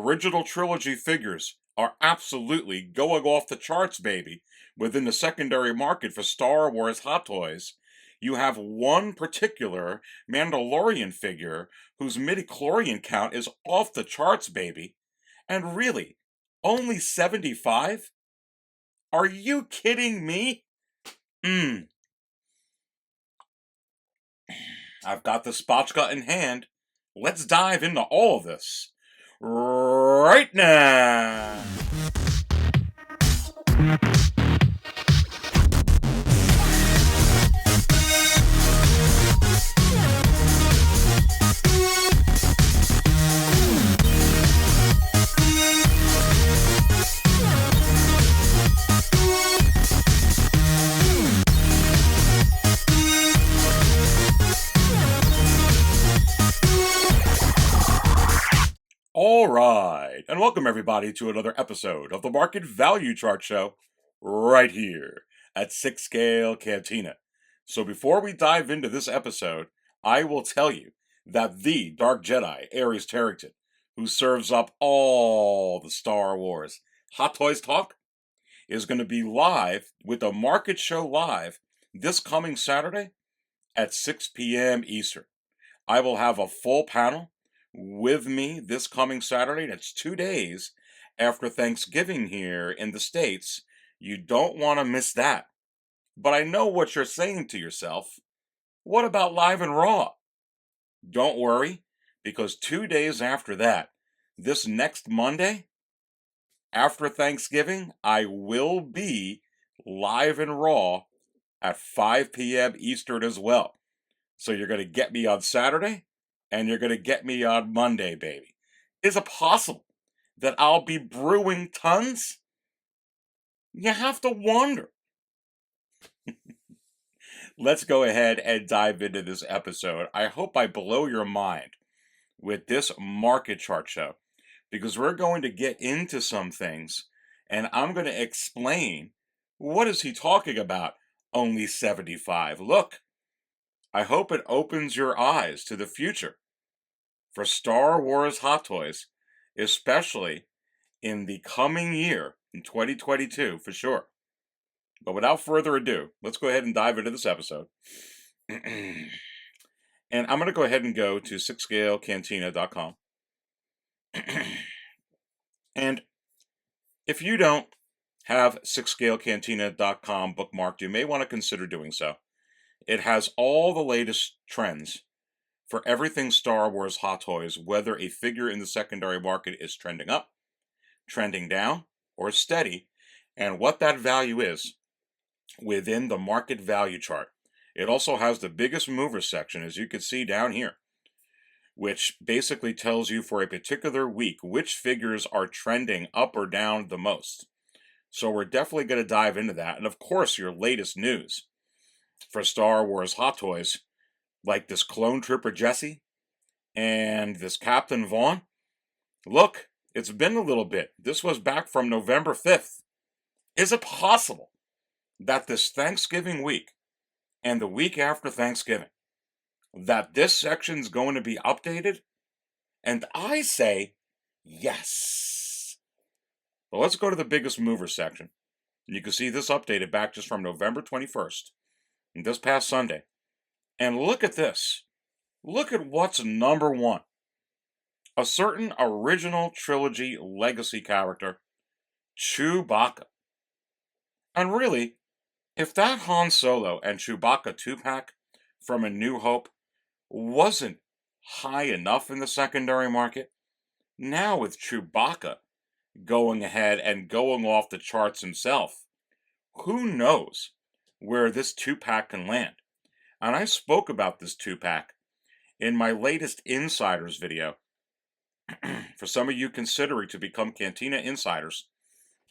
original trilogy figures are absolutely going off the charts, baby, within the secondary market for Star Wars Hot Toys. You have one particular Mandalorian figure whose midichlorian count is off the charts, baby. And really, only 75? Are you kidding me? I've got the spotchka in hand. Let's dive into all of this right now. Alright, and welcome everybody to another episode of the Market Value Chart Show, right here at 6 Scale Cantina. So before we dive into this episode, I will tell you that the Dark Jedi, Aries Tarrington, who serves up all the Star Wars Hot Toys talk, is going to be live with the Market Show Live this coming Saturday at 6 p.m. Eastern. I will have a full panel with me this coming Saturday. That's 2 days after Thanksgiving here in the States. You don't want to miss that. But I know what you're saying to yourself. What about Live and Raw? Don't worry, because 2 days after that, this next Monday, after Thanksgiving, I will be Live and Raw at 5 p.m. Eastern as well. So you're going to get me on Saturday, and you're going to get me on Monday, baby. Is it possible that I'll be brewing tons? You have to wonder. Let's go ahead and dive into this episode. I hope I blow your mind with this market chart show, because we're going to get into some things, and I'm going to explain what is he talking about, only 75. Look, I hope it opens your eyes to the future for Star Wars Hot Toys, especially in the coming year, in 2022, for sure. But without further ado, let's go ahead and dive into this episode. And I'm going to go ahead and go to 6scalecantina.com. And if you don't have 6scalecantina.com bookmarked, you may want to consider doing so. It has all the latest trends for everything Star Wars Hot Toys, whether a figure in the secondary market is trending up, trending down, or steady, and what that value is within the market value chart. It also has the biggest mover section, as you can see down here, which basically tells you for a particular week which figures are trending up or down the most. So we're definitely going to dive into that. And of course, your latest news for Star Wars Hot Toys, like this Clone Trooper Jesse and this Captain Vaughn. Look, it's been a little bit. This was back from November 5th. Is it possible that this Thanksgiving week and the week after Thanksgiving, that this section's going to be updated? And I say yes. Well, let's go to the biggest mover section. And you can see this updated back just from November 21st, and this past Sunday. And look at this. Look at what's number one. A certain original trilogy legacy character, Chewbacca. And really, if that Han Solo and Chewbacca 2-pack from A New Hope wasn't high enough in the secondary market, now with Chewbacca going ahead and going off the charts himself, who knows where this 2-pack can land. And I spoke about this 2-pack in my latest Insiders video. For some of you considering to become Cantina Insiders,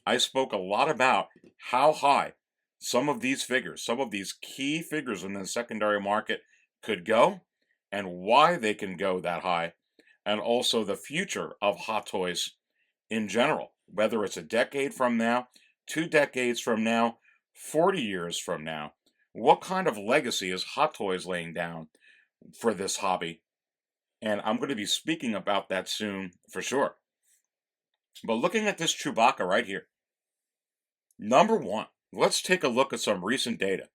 I spoke a lot about how high some of these figures, some of these key figures in the secondary market could go, and why they can go that high, and also the future of Hot Toys in general, whether it's a decade from now, 2 decades from now, 40 years from now. What kind of legacy is Hot Toys laying down for this hobby? And I'm going to be speaking about that soon for sure. But looking at this Chewbacca right here, number one, let's take a look at some recent data.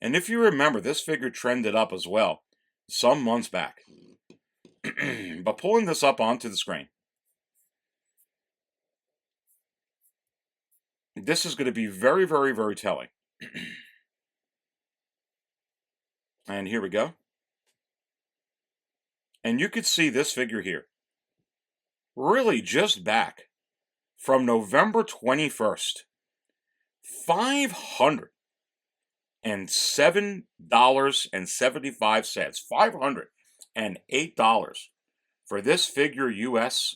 And if you remember, this figure trended up as well some months back. But pulling this up onto the screen, this is going to be very, very, very telling. And here we go. And you could see this figure here, really just back from November 21st, $507.75, $508 for this figure US,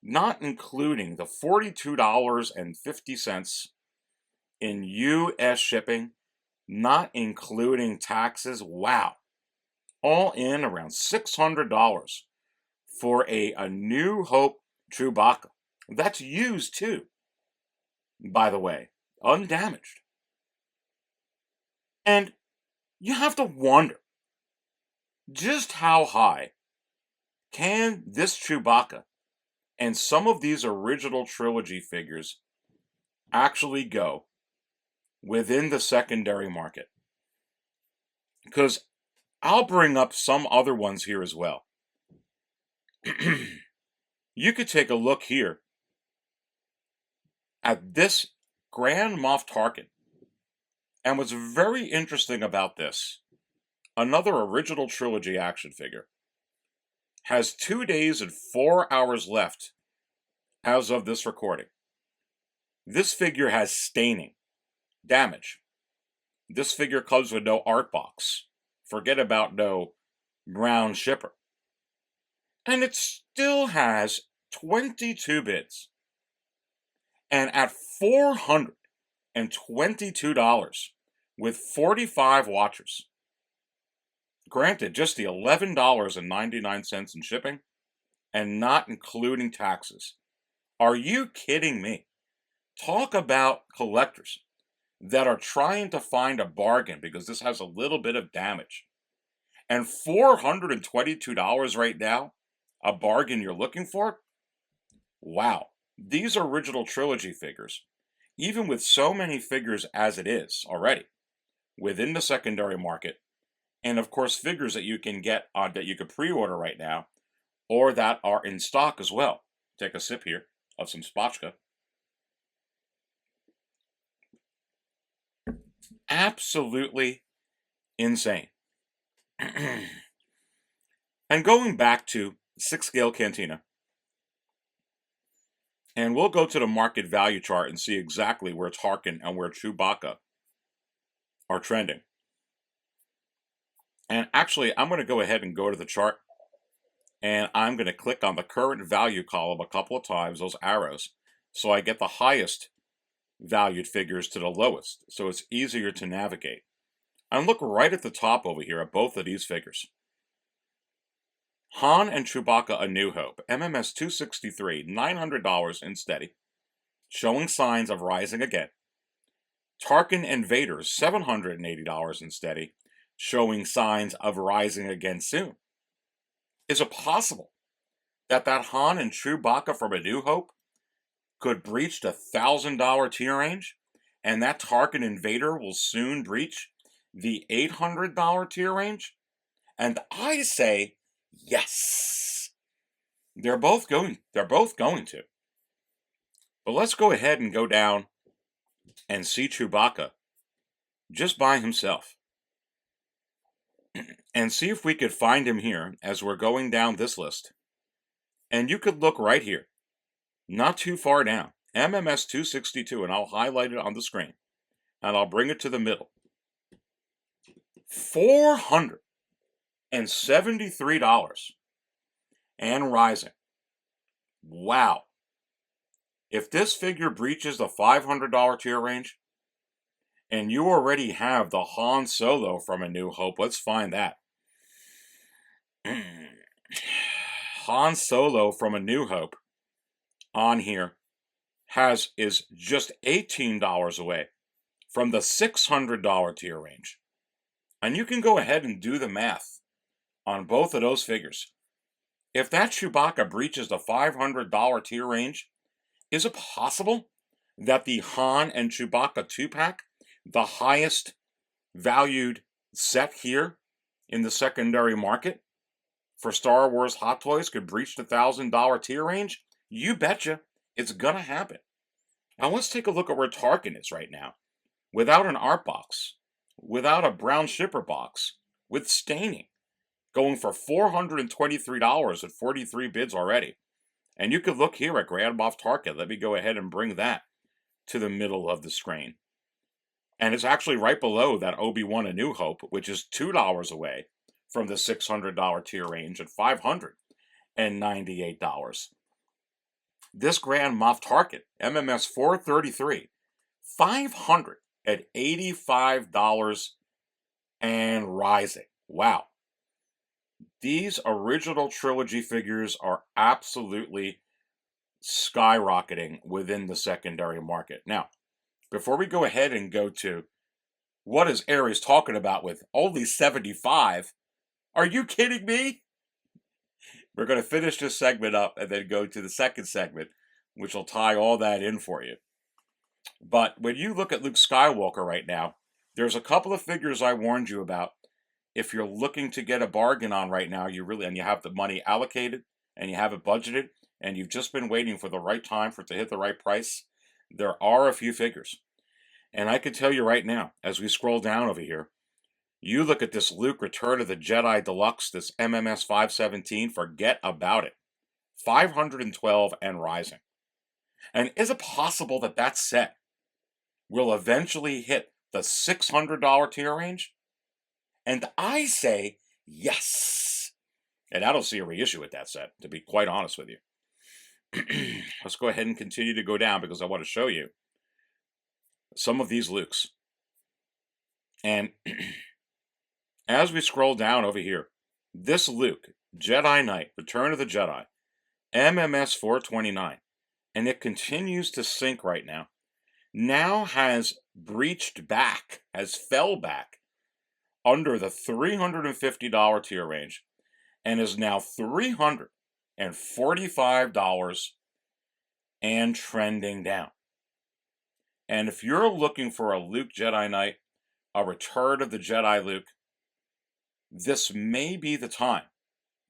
not including the $42.50 in US shipping, not including taxes. Wow. All in around $600 for a New Hope Chewbacca. That's used too, by the way, undamaged. And you have to wonder, just how high can this Chewbacca and some of these original trilogy figures actually go within the secondary market? Because I'll bring up some other ones here as well. You could take a look here at this Grand Moff Tarkin. And what's very interesting about this, another original trilogy action figure, has 2 days and 4 hours left as of this recording. This figure has staining, damage. This figure comes with no art box. Forget about no brown shipper. And it still has 22 bids. And at $422 with 45 watchers. Granted, just the $11.99 in shipping and not including taxes. Are you kidding me? Talk about collectors that are trying to find a bargain because this has a little bit of damage. And $422 right now, a bargain you're looking for? Wow. These original trilogy figures, even with so many figures as it is already, within the secondary market, and of course figures that you can get that you could pre-order right now, or that are in stock as well. Take a sip here of some spotchka. Absolutely insane. And going back to 6-scale Cantina, and we'll go to the market value chart and see exactly where Tarkin and where Chewbacca are trending. And actually, I'm going to go ahead and go to the chart, and I'm going to click on the current value column a couple of times, those arrows, so I get the highest valued figures to the lowest, so it's easier to navigate. And look right at the top over here at both of these figures. Han and Chewbacca A New Hope, MMS 263, $900 in steady, showing signs of rising again. Tarkin and Vader, $780 in steady, showing signs of rising again soon. Is it possible that Han and Chewbacca from A New Hope could breach the $1,000 tier range, and that Tarkin and Vader will soon breach the $800 tier range? And I say, yes. They're both going to. But let's go ahead and go down and see Chewbacca just by himself. And see if we could find him here as we're going down this list. And you could look right here, not too far down, MMS 262, and I'll highlight it on the screen. And I'll bring it to the middle. $473 and rising. Wow. If this figure breaches the $500 tier range, and you already have the Han Solo from A New Hope, let's find that. Han Solo from A New Hope on here is just $18 away from the $600 tier range. And you can go ahead and do the math on both of those figures. If that Chewbacca breaches the $500 tier range Is it possible that the Han and Chewbacca 2-pack, the highest valued set here in the secondary market for Star Wars Hot Toys, could breach the $1,000 tier range? You betcha it's gonna happen. Now let's take a look at where Tarkin is right now. Without an art box, without a brown shipper box, with staining, going for $423 at 43 bids already. And you could look here at Grand Moff Tarkin. Let me go ahead and bring that to the middle of the screen. And it's actually right below that Obi-Wan A New Hope, which is $2 away from the $600 tier range at $598. This Grand Moff Tarkin, MMS 433, $585 and rising. Wow. These original trilogy figures are absolutely skyrocketing within the secondary market. Now, before we go ahead and go to what is Aries talking about with only 75, are you kidding me? We're going to finish this segment up and then go to the second segment, which will tie all that in for you. But when you look at Luke Skywalker right now, there's a couple of figures I warned you about. If you're looking to get a bargain on right now, you have the money allocated and you have it budgeted and you've just been waiting for the right time for it to hit the right price, there are a few figures. And I can tell you right now, as we scroll down over here, you look at this Luke Return of the Jedi Deluxe, this MMS 517, forget about it. $512 and rising. And is it possible that that set will eventually hit the $600 tier range? And I say yes. And I don't see a reissue with that set, to be quite honest with you. Let's go ahead and continue to go down because I want to show you some of these Lukes. And as we scroll down over here, this Luke, Jedi Knight, Return of the Jedi, MMS 429, and it continues to sink right now has breached back, has fell back under the $350 tier range, and is now $345 and trending down. And if you're looking for a Luke Jedi Knight, a Return of the Jedi Luke, this may be the time.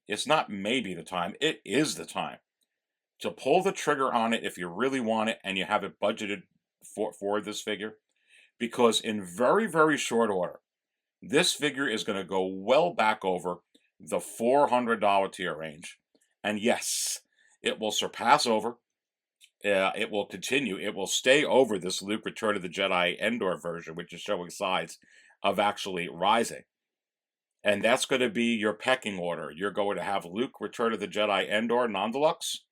It's not maybe the time, it is the time to pull the trigger on it if you really want it and you have it budgeted for this figure. Because in very, very short order, this figure is going to go well back over the $400 tier range. And yes, it will surpass over. It will continue. It will stay over this Luke Return of the Jedi Endor version, which is showing signs of actually rising. And that's going to be your pecking order. You're going to have Luke Return of the Jedi Endor non-deluxe.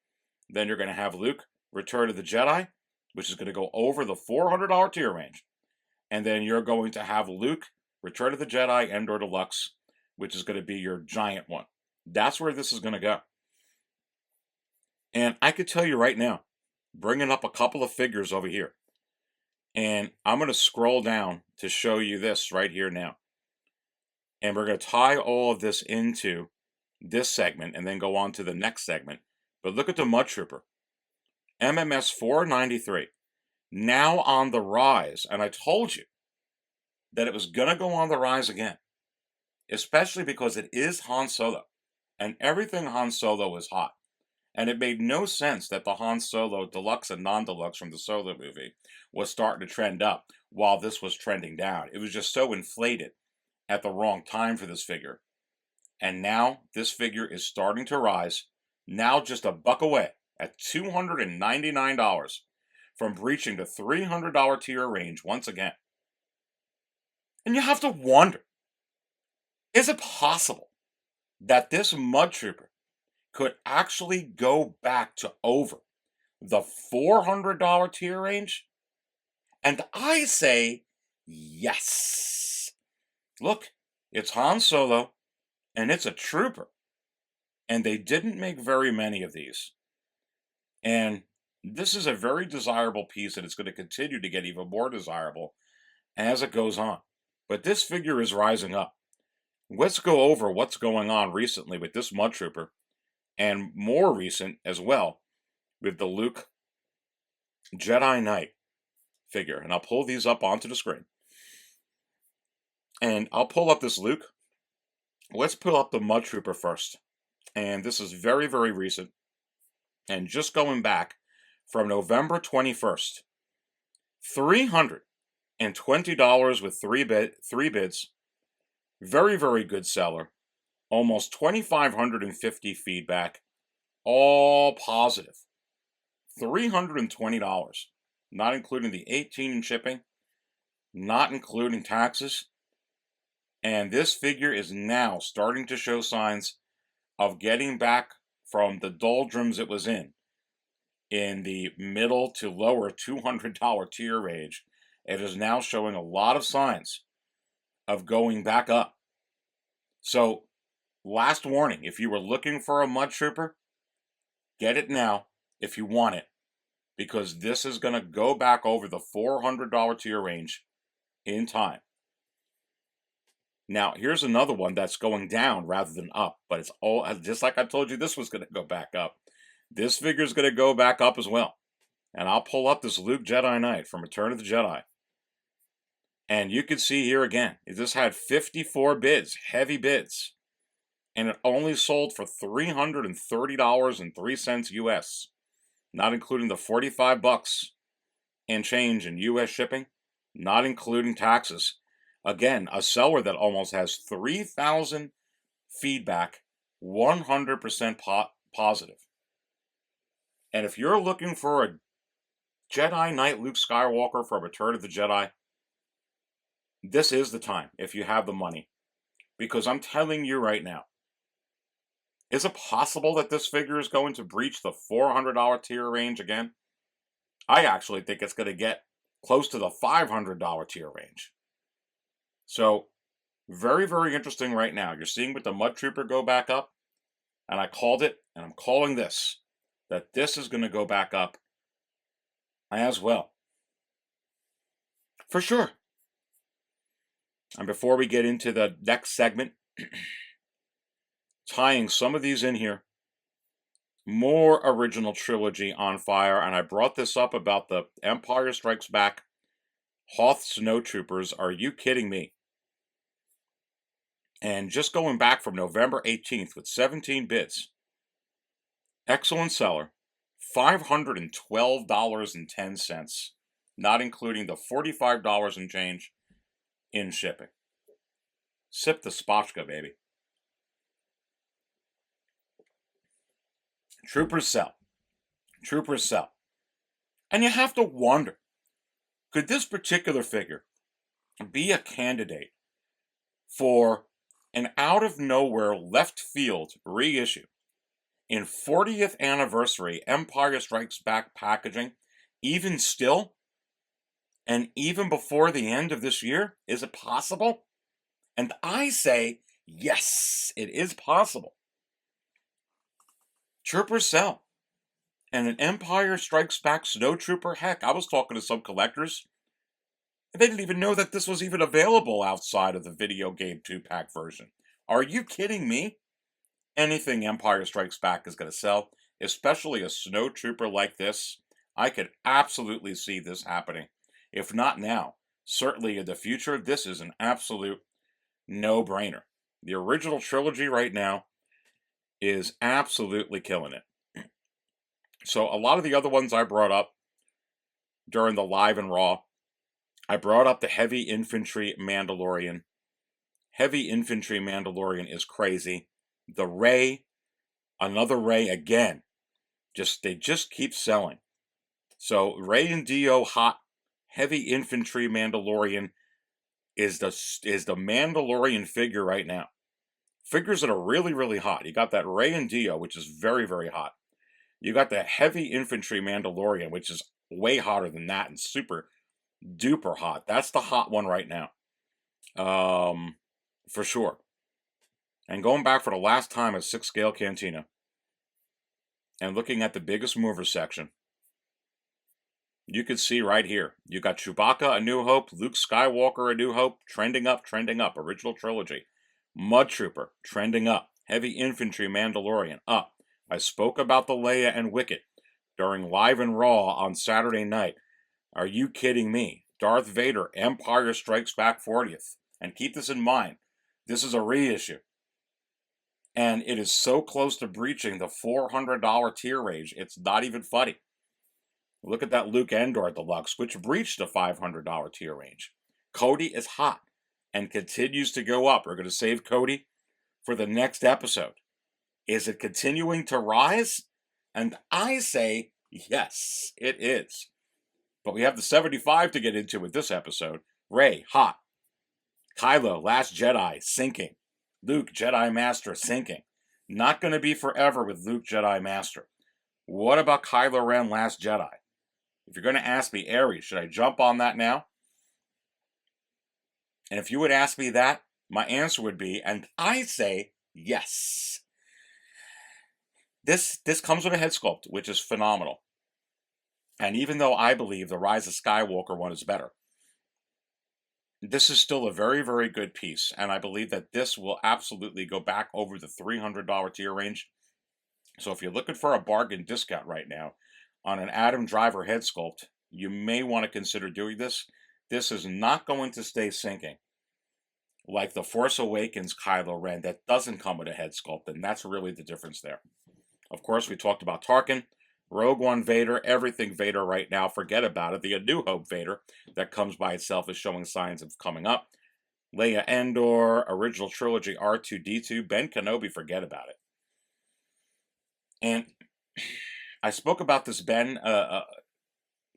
Then you're going to have Luke Return of the Jedi, which is going to go over the $400 tier range. And then you're going to have Luke Return of the Jedi Endor Deluxe, which is going to be your giant one. That's where this is going to go. And I could tell you right now, bringing up a couple of figures over here. And I'm going to scroll down to show you this right here now. And we're going to tie all of this into this segment and then go on to the next segment. But look at the Mud Trooper. MMS 493. Now on the rise. And I told you that it was going to go on the rise again. Especially because it is Han Solo. And everything Han Solo is hot. And it made no sense that the Han Solo Deluxe and non-deluxe from the Solo movie was starting to trend up while this was trending down. It was just so inflated at the wrong time for this figure. And now this figure is starting to rise, now just a buck away at $299 from breaching the $300 tier range once again. And you have to wonder, is it possible that this Mud Trooper could actually go back to over the $400 tier range? And I say yes. Look, it's Han Solo, and it's a trooper. And they didn't make very many of these. And this is a very desirable piece, and it's going to continue to get even more desirable as it goes on. But this figure is rising up. Let's go over what's going on recently with this Mud Trooper, and more recent as well with the Luke Jedi Knight figure. And I'll pull these up onto the screen. And I'll pull up this Luke. Let's pull up the Mud Trooper first. And this is very, very recent. And just going back from November 21st, $320 with three bids. Very, very good seller. Almost 2,550 feedback. All positive. $320. Not including the $18 in shipping. Not including taxes. And this figure is now starting to show signs of getting back from the doldrums it was in the middle to lower $200 tier range. It is now showing a lot of signs of going back up. So, last warning, if you were looking for a Mud Trooper, get it now if you want it, because this is going to go back over the $400 tier range in time. Now, here's another one that's going down rather than up, but it's all, just like I told you, this was going to go back up. This figure is going to go back up as well. And I'll pull up this Luke Jedi Knight from Return of the Jedi. And you can see here again, this had 54 bids, heavy bids. And it only sold for $330.03 US. Not including the $45 and change in US shipping. Not including taxes. Again, a seller that almost has 3,000 feedback, 100% positive. And if you're looking for a Jedi Knight Luke Skywalker for Return of the Jedi, this is the time if you have the money. Because I'm telling you right now, is it possible that this figure is going to breach the $400 tier range again? I actually think it's going to get close to the $500 tier range. So, very, very interesting right now. You're seeing with the Mud Trooper go back up, and I called it, and I'm calling this, that this is going to go back up as well. For sure. And before we get into the next segment, tying some of these in here, more original trilogy on fire, and I brought this up about the Empire Strikes Back Hoth Snowtroopers. Are you kidding me? And just going back from November 18th with 17 bids. Excellent seller. $512.10. Not including the $45 and change in shipping. Sip the spotchka, baby. Troopers sell. Troopers sell. And you have to wonder, could this particular figure be a candidate for an out-of-nowhere left-field reissue in 40th anniversary Empire Strikes Back packaging, even still, and even before the end of this year? Is it possible? And I say, yes, it is possible. Troopers sell. And an Empire Strikes Back Snowtrooper, heck, I was talking to some collectors, and they didn't even know that this was even available outside of the video game 2-pack version. Are you kidding me? Anything Empire Strikes Back is going to sell, especially a Snowtrooper like this. I could absolutely see this happening. If not now, certainly in the future, this is an absolute no-brainer. The original trilogy right now is absolutely killing it. So a lot of the other ones I brought up during the live and raw, I brought up the Heavy Infantry Mandalorian. Heavy Infantry Mandalorian is crazy. The Rey, another Rey again. They just keep selling. So Rey and Dio hot. Heavy Infantry Mandalorian is the Mandalorian figure right now. Figures that are really, really hot. You got that Rey and Dio, which is very, very hot. You got the Heavy Infantry Mandalorian, which is way hotter than that and super duper hot. That's the hot one right now. For sure. And going back for the last time at 6 Scale Cantina and looking at the biggest mover section, you can see right here, you got Chewbacca, A New Hope, Luke Skywalker, A New Hope, trending up, original trilogy. Mud Trooper, trending up. Heavy Infantry Mandalorian, up. I spoke about the Leia and Wicket. during Live and Raw on Saturday night. Are you kidding me? Darth Vader, Empire Strikes Back 40th. And keep this in mind, this is a reissue. And it is so close to breaching the $400 tier range, it's not even funny. Look at that Luke Endor Deluxe, which breached the $500 tier range. Cody is hot and continues to go up. We're going to save Cody for the next episode. Is it continuing to rise? And I say, yes, it is. But we have the 75 to get into with this episode. Rey, hot. Kylo, Last Jedi, sinking. Luke, Jedi Master, sinking. Not going to be forever with Luke, Jedi Master. What about Kylo Ren, Last Jedi? If you're going to ask me, Aries, should I jump on that now? And if you would ask me that, my answer would be, and I say, yes. This comes with a head sculpt, which is phenomenal. And even though I believe the Rise of Skywalker one is better, this is still a very, very good piece. And I believe that this will absolutely go back over the $300 tier range. So if you're looking for a bargain discount right now on an Adam Driver head sculpt, you may want to consider doing this. This is not going to stay sinking like the Force Awakens Kylo Ren that doesn't come with a head sculpt, and that's really the difference there. Of course, we talked about Tarkin, Rogue One Vader, everything Vader right now, forget about it. The A New Hope Vader that comes by itself is showing signs of coming up. Leia Endor, original trilogy R2-D2, Ben Kenobi, forget about it. And I spoke about this Ben,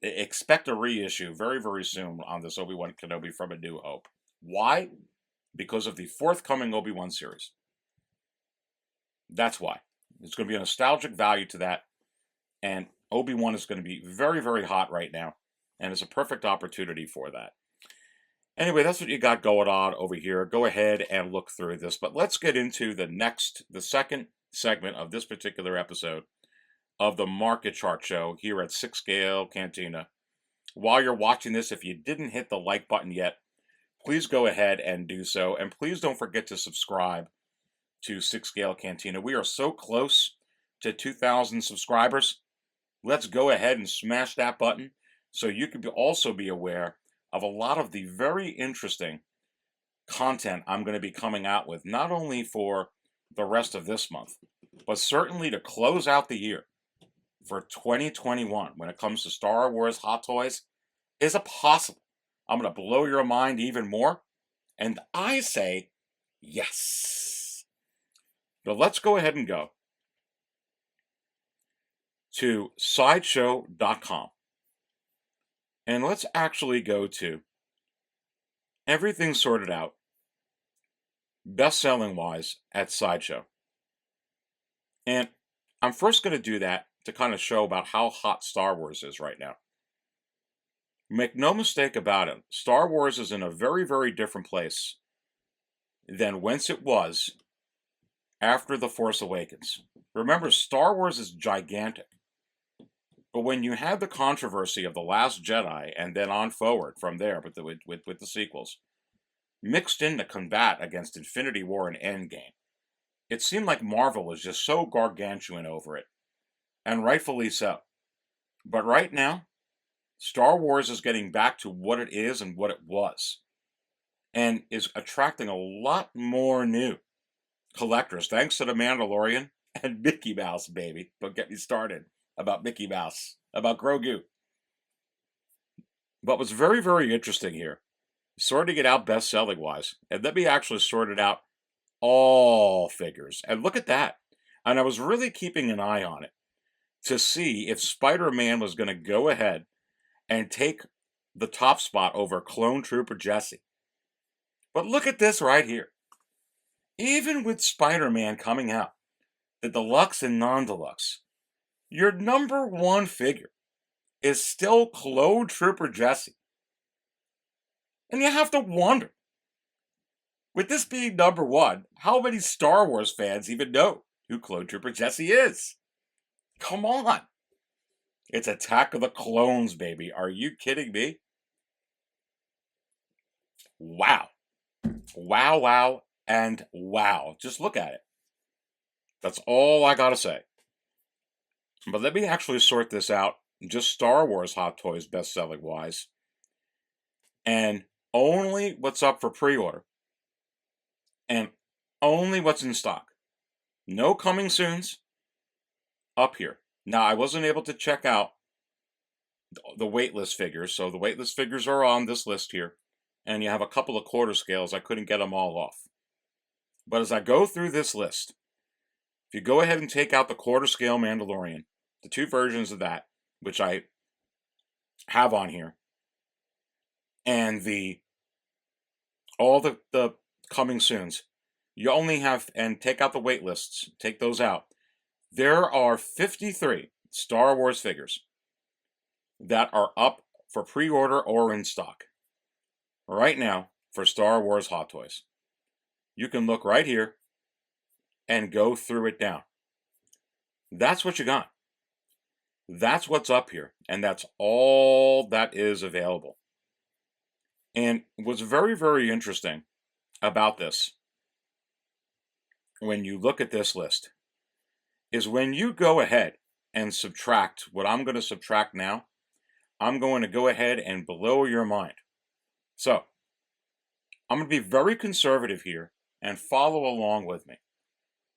expect a reissue very, very soon on this Obi-Wan Kenobi from A New Hope. Why? Because of the forthcoming Obi-Wan series. That's why. There's going to be a nostalgic value to that. And Obi-Wan is going to be very, very hot right now. And it's a perfect opportunity for that. Anyway, that's what you got going on over here. Go ahead and look through this. But let's get into the second segment of this particular episode of the Market Chart Show here at 6 Scale Cantina. While you're watching this, if you didn't hit the like button yet, please go ahead and do so. And please don't forget to subscribe to 6 Scale Cantina. We are so close to 2,000 subscribers. Let's go ahead and smash that button so you can also be aware of a lot of the very interesting content I'm going to be coming out with, not only for the rest of this month, but certainly to close out the year for 2021 when it comes to Star Wars Hot Toys. Is it possible I'm going to blow your mind even more? And I say yes. But let's go ahead and go to sideshow.com. And let's actually go to everything sorted out, best-selling wise, at Sideshow. And I'm first going to do that to kind of show about how hot Star Wars is right now. Make no mistake about it, Star Wars is in a very, very different place than whence it was after The Force Awakens. Remember, Star Wars is gigantic. But when you had the controversy of The Last Jedi and then on forward from there with the sequels, mixed in the combat against Infinity War and Endgame, it seemed like Marvel was just so gargantuan over it. And rightfully so. But right now, Star Wars is getting back to what it is and what it was. And is attracting a lot more new collectors, thanks to The Mandalorian and Mickey Mouse, baby. Don't get me started about Mickey Mouse, about Grogu. But what's very, very interesting here, sorting it out best-selling wise, and let me actually sort it out all figures. And look at that. And I was really keeping an eye on it to see if Spider-Man was going to go ahead and take the top spot over Clone Trooper Jesse. But look at this right here. Even with Spider-Man coming out, the deluxe and non-deluxe, your number one figure is still Clone Trooper Jesse. And you have to wonder, with this being number one, how many Star Wars fans even know who Clone Trooper Jesse is? Come on. It's Attack of the Clones, baby. Are you kidding me? Wow. Wow, wow, and wow. Just look at it. That's all I gotta say. But let me actually sort this out, just Star Wars Hot Toys best-selling wise, and only what's up for pre-order, and only what's in stock. No coming soons up here. Now, I wasn't able to check out the waitlist figures, so the waitlist figures are on this list here, and you have a couple of quarter scales. I couldn't get them all off. But as I go through this list, if you go ahead and take out the quarter scale Mandalorian, the two versions of that, which I have on here, and all the coming soons, you only have, and take out the wait lists, take those out. There are 53 Star Wars figures that are up for pre-order or in stock right now for Star Wars Hot Toys. You can look right here and go through it down. That's what you got. That's what's up here, and that's all that is available. And what's very, very interesting about this, when you look at this list, is when you go ahead and subtract what I'm going to subtract now, I'm going to go ahead and blow your mind. So, I'm going to be very conservative here and follow along with me.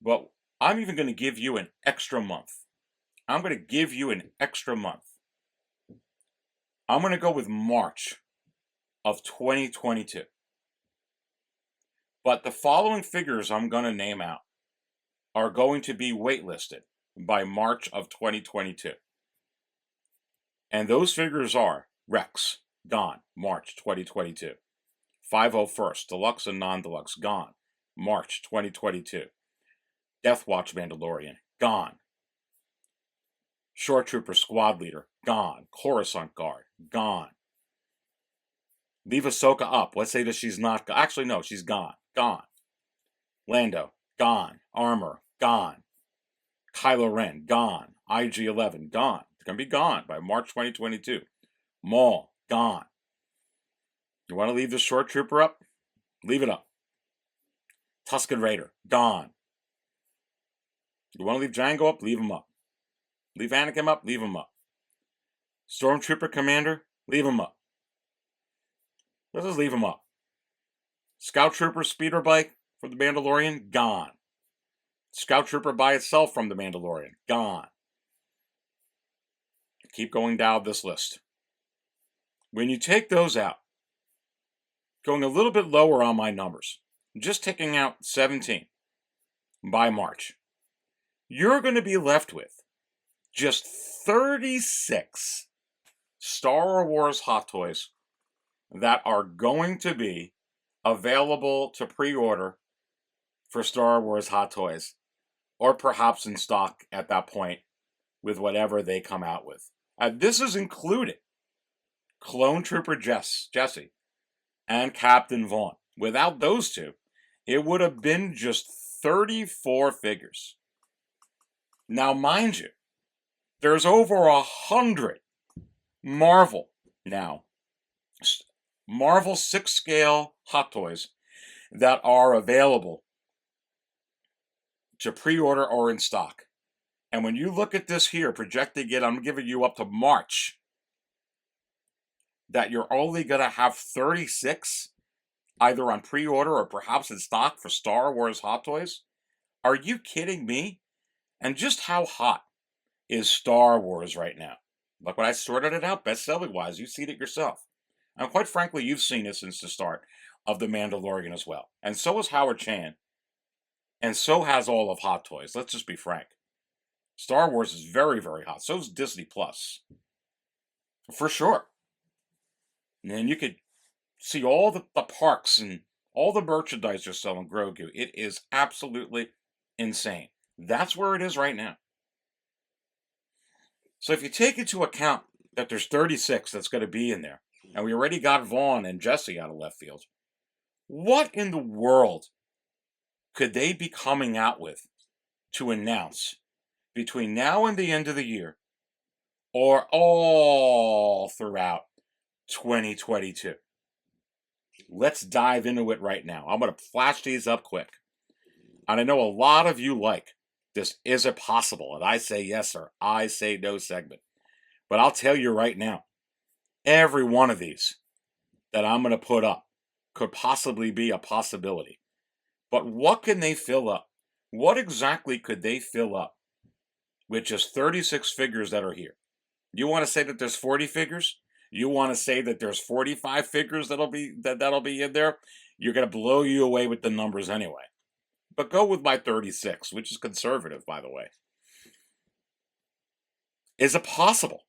But I'm even going to give you an extra month. I'm going to give you an extra month. I'm going to go with March of 2022. But the following figures I'm going to name out are going to be waitlisted by March of 2022. And those figures are Rex, gone, March 2022. 501st, Deluxe and Non-Deluxe, gone, March 2022. Death Watch Mandalorian, gone. Shore Trooper Squad Leader, gone. Coruscant Guard, gone. Leave Ahsoka up. Let's say that she's not. Actually, no, she's gone. Gone. Lando, gone. Armor, gone. Kylo Ren, gone. IG-11, gone. It's going to be gone by March 2022. Maul, gone. You want to leave the Shore Trooper up? Leave it up. Tusken Raider, gone. You want to leave Django up? Leave him up. Leave Anakin up? Leave him up. Stormtrooper Commander? Leave him up. Let's just leave him up. Scout Trooper Speeder Bike from the Mandalorian? Gone. Scout Trooper by itself from the Mandalorian? Gone. Keep going down this list. When you take those out, going a little bit lower on my numbers, just taking out 17 by March, you're going to be left with just 36 Star Wars Hot Toys that are going to be available to pre-order for Star Wars Hot Toys, or perhaps in stock at that point with whatever they come out with. This is including Clone Trooper Jesse and Captain Vaughn. Without those two, it would have been just 34 figures. Now, mind you, there's over 100 Marvel 6-scale Hot Toys that are available to pre-order or in stock. And when you look at this here, projecting it, I'm giving you up to March, that you're only going to have 36 either on pre-order or perhaps in stock for Star Wars Hot Toys? Are you kidding me? And just how hot is Star Wars right now? Look, when I sorted it out, best-selling wise, you've seen it yourself. And quite frankly, you've seen it since the start of The Mandalorian as well. And so has Howard Chan. And so has all of Hot Toys. Let's just be frank. Star Wars is very, very hot. So is Disney Plus. For sure. And you could see all the parks and all the merchandise they're selling Grogu. It is absolutely insane. That's where it is right now. So if you take into account that there's 36 that's going to be in there, and we already got Vaughn and Jesse out of left field, what in the world could they be coming out with to announce between now and the end of the year, or all throughout 2022? Let's dive into it right now. I'm going to flash these up quick. And I know a lot of you like this is it possible, and I say yes or I say no segment. But I'll tell you right now, every one of these that I'm going to put up could possibly be a possibility. But what can they fill up? What exactly could they fill up with just 36 figures that are here? You want to say that there's 40 figures? You want to say that there's 45 figures that'll be in there? You're going to blow you away with the numbers anyway. But go with my 36, which is conservative, by the way. Is it possible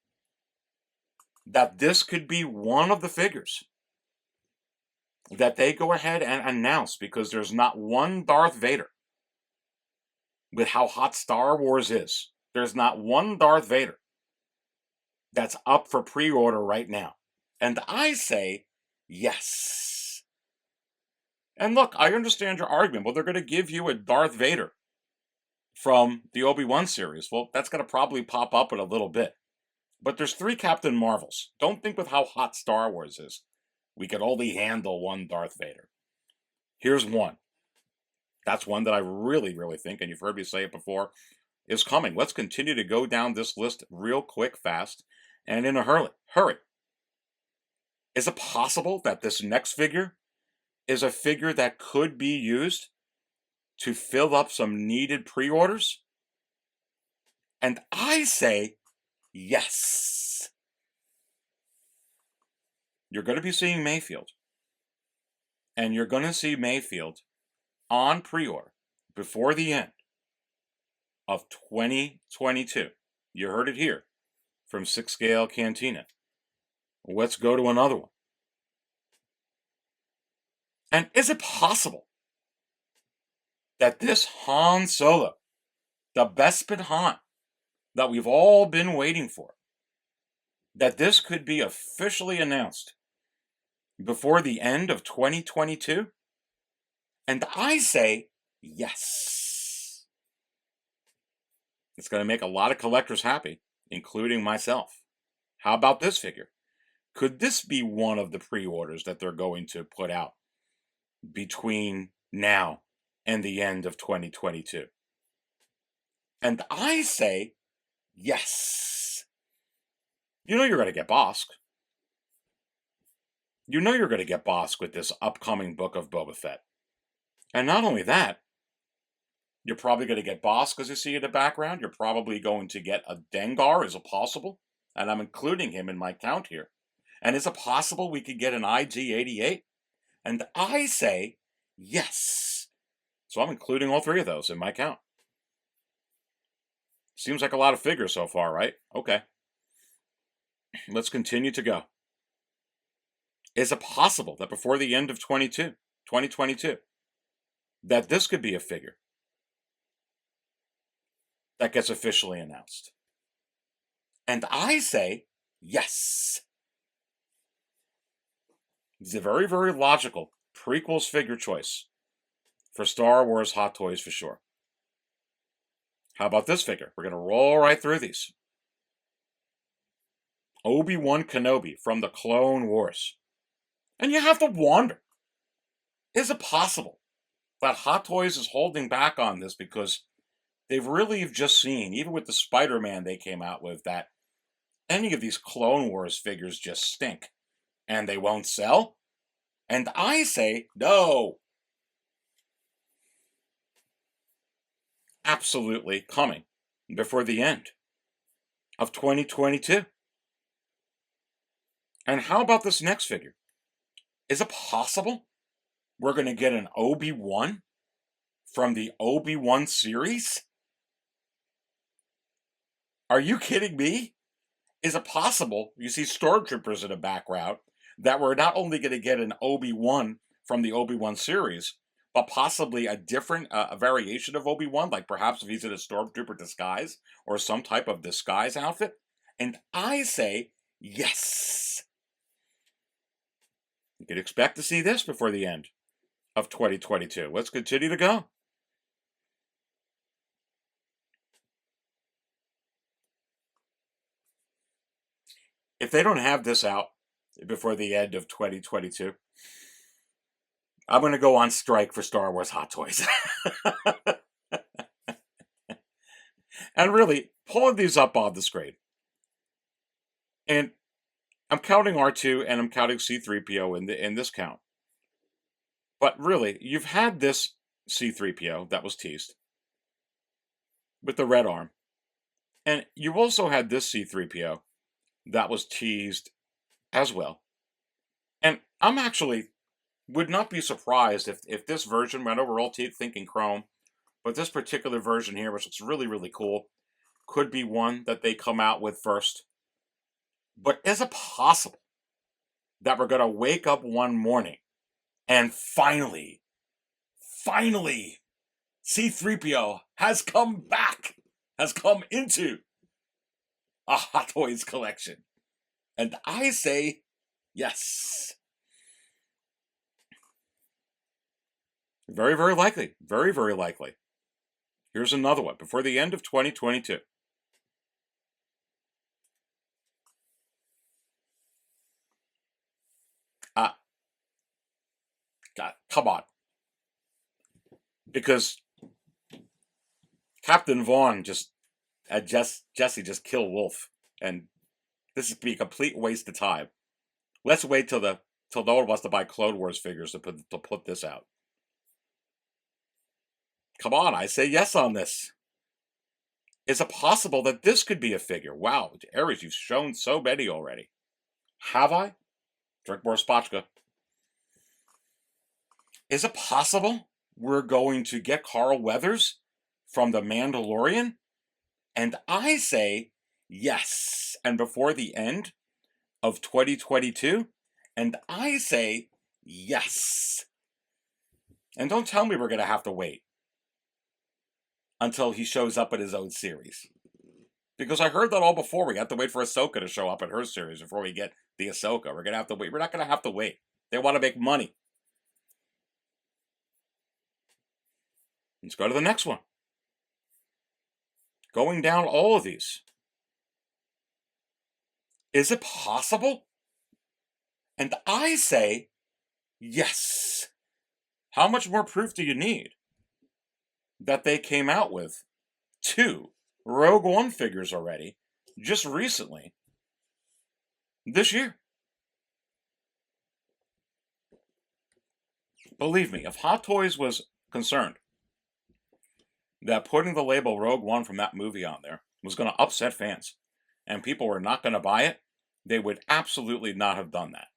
that this could be one of the figures that they go ahead and announce, because there's not one Darth Vader? With how hot Star Wars is, there's not one Darth Vader that's up for pre-order right now. And I say yes. And look, I understand your argument. Well, they're going to give you a Darth Vader from the Obi-Wan series. Well, that's going to probably pop up in a little bit. But there's 3 Captain Marvels. Don't think with how hot Star Wars is, we could only handle one Darth Vader. Here's one. That's one that I really, really think, and you've heard me say it before, is coming. Let's continue to go down this list real quick, fast, and in a hurry. Is it possible that this next figure is a figure that could be used to fill up some needed pre-orders? And I say yes. You're going to be seeing Mayfield. And you're going to see Mayfield on pre-order before the end of 2022. You heard it here from 6 Scale Cantina. Let's go to another one. And is it possible that this Han Solo, the Bespin Han that we've all been waiting for, that this could be officially announced before the end of 2022? And I say yes. It's going to make a lot of collectors happy, including myself. How about this figure? Could this be one of the pre-orders that they're going to put out between now and the end of 2022? And I say yes. You know you're going to get Bosk. You know you're going to get Bosk with this upcoming book of Boba Fett. And not only that, you're probably going to get Bosk, as you see in the background. You're probably going to get a Dengar. Is it possible? And I'm including him in my count here. And is it possible we could get an IG-88? And I say yes. So I'm including all 3 of those in my count. Seems like a lot of figures so far, right? Okay. Let's continue to go. Is it possible that before the end of 2022, that this could be a figure that gets officially announced? And I say yes. It's a very, very logical prequels figure choice for Star Wars Hot Toys for sure. How about this figure? We're going to roll right through these. Obi-Wan Kenobi from the Clone Wars. And you have to wonder, is it possible that Hot Toys is holding back on this because they've really just seen, even with the Spider-Man they came out with, that any of these Clone Wars figures just stink and they won't sell? And I say no. Absolutely coming before the end of 2022. And how about this next figure? Is it possible we're going to get an Obi-Wan from the Obi-Wan series? Are you kidding me? Is it possible, you see stormtroopers in the background, that we're not only going to get an Obi-Wan from the Obi-Wan series, but possibly a different, a variation of Obi-Wan, like perhaps if he's in a stormtrooper disguise or some type of disguise outfit? And I say yes. You can expect to see this before the end of 2022. Let's continue to go. If they don't have this out before the end of 2022, I'm going to go on strike for Star Wars Hot Toys. And really, pulling these up on the screen. And I'm counting R2 and I'm counting C3PO in this count. But really, you've had this C3PO that was teased with the red arm. And you also had this C3PO that was teased as well. And I'm actually would not be surprised if this version went over all thinking Chrome, but this particular version here, which looks really, really cool, could be one that they come out with first. But is it possible that we're going to wake up one morning and finally, C3PO has come back, has come into a Hot Toys collection? And I say yes. Very, very likely. Very, very likely. Here's another one before the end of 2022. God, come on. Because Captain Vaughn Jesse just killed Wolf. And this would be a complete waste of time. Let's wait till no one wants to buy Clone Wars figures to put this out. Come on, I say yes on this. Is it possible that this could be a figure? Wow, Aries, you've shown so many already. Have I? Drink more spotchka. Is it possible we're going to get Carl Weathers from The Mandalorian? And I say yes. And before the end of 2022? And I say yes. And don't tell me we're going to have to wait until he shows up in his own series. Because I heard that all before. We have to wait for Ahsoka to show up in her series before we get the Ahsoka. We're going to have to wait. We're not going to have to wait. They want to make money. Let's go to the next one. Going down all of these. Is it possible? And I say yes. How much more proof do you need that they came out with 2 Rogue One figures already, just recently, this year? Believe me, if Hot Toys was concerned that putting the label Rogue One from that movie on there was going to upset fans and people were not going to buy it, they would absolutely not have done that.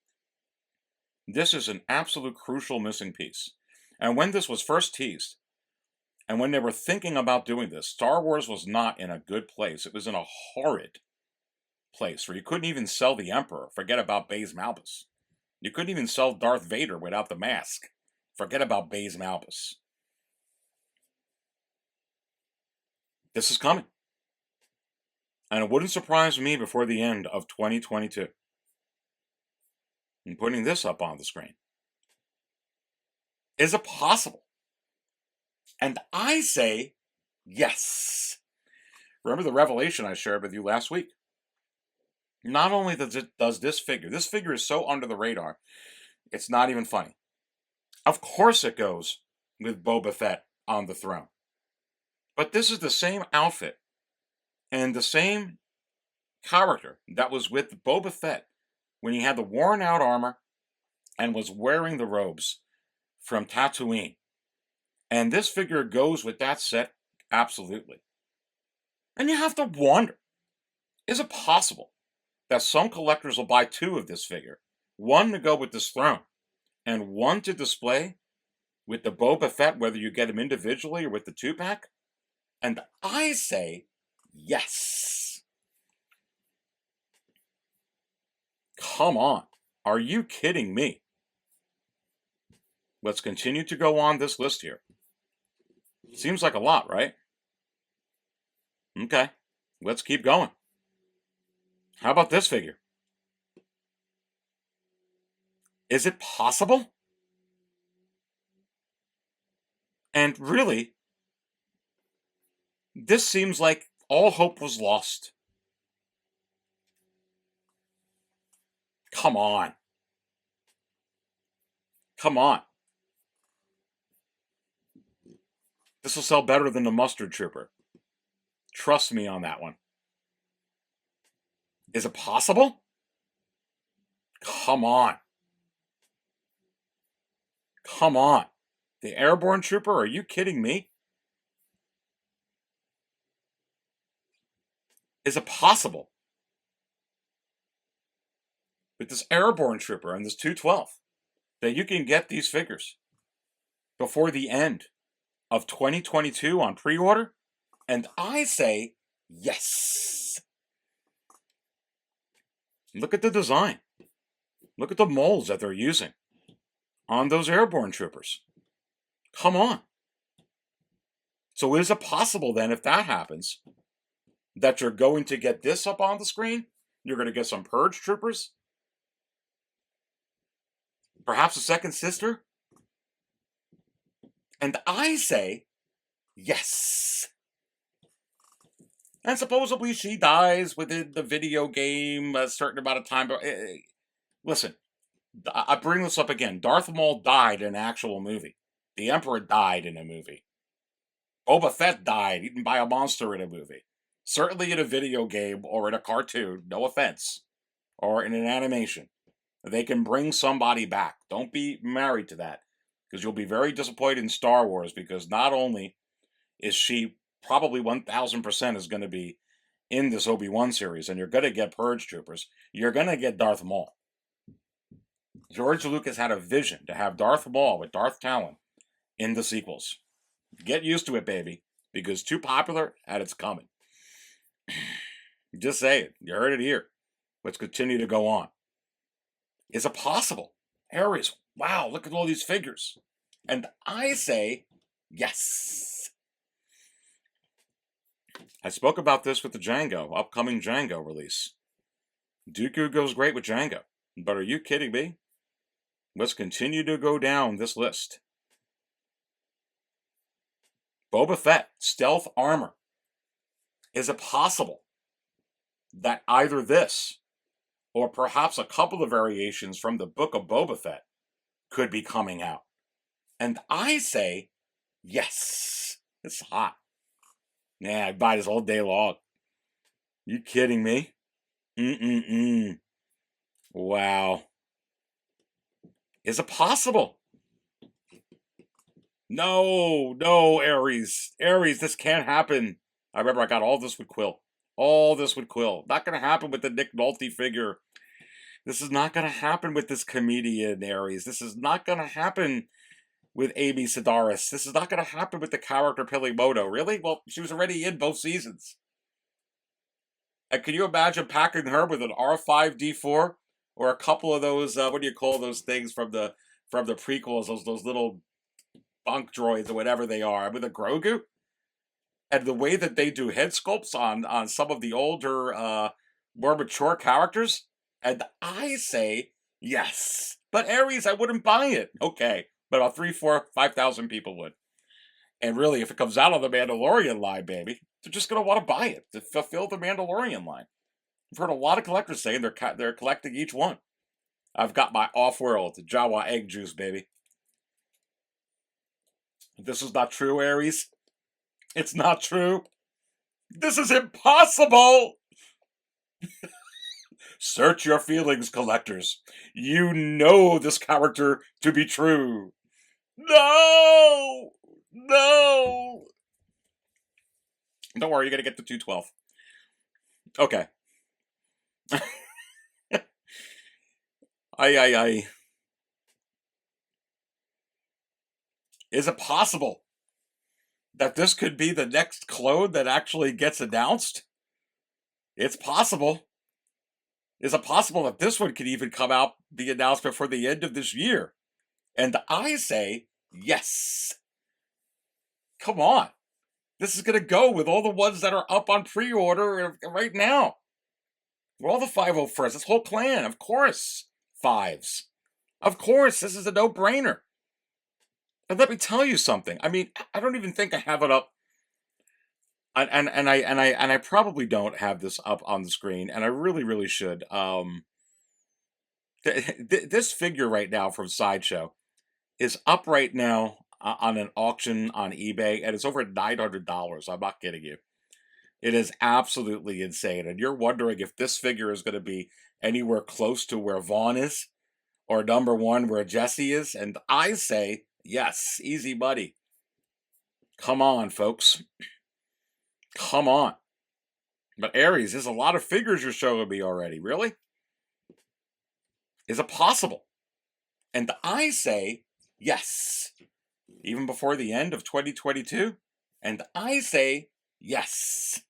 This is an absolute crucial missing piece. And when this was first teased, and when they were thinking about doing this, Star Wars was not in a good place. It was in a horrid place where you couldn't even sell the Emperor. Forget about Baze Malbus. You couldn't even sell Darth Vader without the mask. Forget about Baze Malbus. This is coming. And it wouldn't surprise me before the end of 2022. I'm putting this up on the screen. Is it possible? And I say yes. Remember the revelation I shared with you last week? Not only does this figure is so under the radar, it's not even funny. Of course it goes with Boba Fett on the throne. But this is the same outfit and the same character that was with Boba Fett when he had the worn out armor and was wearing the robes from Tatooine. And this figure goes with that set absolutely. And you have to wonder, is it possible that some collectors will buy 2 of this figure? One to go with this throne, and one to display with the Boba Fett, whether you get him individually or with the 2-pack? And I say yes. Come on. Are you kidding me? Let's continue to go on this list here. Seems like a lot, right? Okay, let's keep going. How about this figure? Is it possible? And really, this seems like all hope was lost. Come on. Come on. This will sell better than the Mustard Trooper. Trust me on that one. Is it possible? Come on. Come on. The Airborne Trooper? Are you kidding me? Is it possible with this Airborne Trooper and this 212 that you can get these figures before the end of 2022 on pre-order? And I say yes. Look at the design. Look at the molds that they're using on those Airborne Troopers. Come on. So is it possible then, if that happens, that you're going to get this up on the screen? You're going to get some Purge Troopers? Perhaps a second sister? And I say yes. And supposedly she dies within the video game a certain amount of time. But listen, I bring this up again. Darth Maul died in an actual movie. The Emperor died in a movie. Boba Fett died eaten by a monster in a movie. Certainly in a video game or in a cartoon, no offense, or in an animation. They can bring somebody back. Don't be married to that, because you'll be very disappointed in Star Wars, because not only is she probably 1000% is going to be in this Obi-Wan series, and you're going to get Purge Troopers, you're going to get Darth Maul. George Lucas had a vision to have Darth Maul with Darth Talon in the sequels. Get used to it, baby, because too popular and it's coming. Just say it. You heard it here. Let's continue to go on. Is it possible? Aries, wow, look at all these figures. And I say yes. I spoke about this with the Django, upcoming Django release. Dooku goes great with Django. But are you kidding me? Let's continue to go down this list. Boba Fett, stealth armor. Is it possible that either this or perhaps a couple of variations from the Book of Boba Fett could be coming out? And I say yes. It's hot. Yeah, I'd buy this all day long. You kidding me? Wow. Is it possible? No, Aries. Aries, this can't happen. I remember I got all this with Quill. All this with Quill. Not going to happen with the Nick Nolte figure. This is not going to happen with this comedian, Aries. This is not going to happen with Amy Sedaris. This is not going to happen with the character Pilimoto. Really? Well, she was already in both seasons. And can you imagine packing her with an R5-D4 or a couple of those? What do you call those things from the prequels? Those little bunk droids or whatever they are, with a Grogu. And the way that they do head sculpts on some of the older, more mature characters, and I say yes. But Aries, I wouldn't buy it. Okay, but about 3, 4, 5,000 people would. And really, if it comes out on the Mandalorian line, baby, they're just gonna want to buy it to fulfill the Mandalorian line. I've heard a lot of collectors saying they're collecting each one. I've got my off-world Jawa egg juice, baby. This is not true, Aries. It's not true. This is impossible. Search your feelings, collectors. You know this character to be true. No! Don't worry, you're going to get the 212. Okay. Is it possible that this could be the next clone that actually gets announced? It's possible. Is it possible that this one could even come out, the announcement, for the end of this year? And I say yes. Come on. This is going to go with all the ones that are up on pre-order right now. We're all the 501st. This whole clan, of course. Fives. Of course, this is a no-brainer. And let me tell you something. I mean, I don't even think I have it up. And I probably don't have this up on the screen, and I really should. This figure right now from Sideshow is up right now on an auction on eBay, and it's over $900. I'm not kidding you. It is absolutely insane. And you're wondering if this figure is going to be anywhere close to where Vaughn is or number one where Jesse is. And I say, yes, easy money. Come on, folks. Come on. But Aries, there's a lot of figures you're showing me already. Really? Is it possible? And I say, yes. Even before the end of 2022? And I say, yes.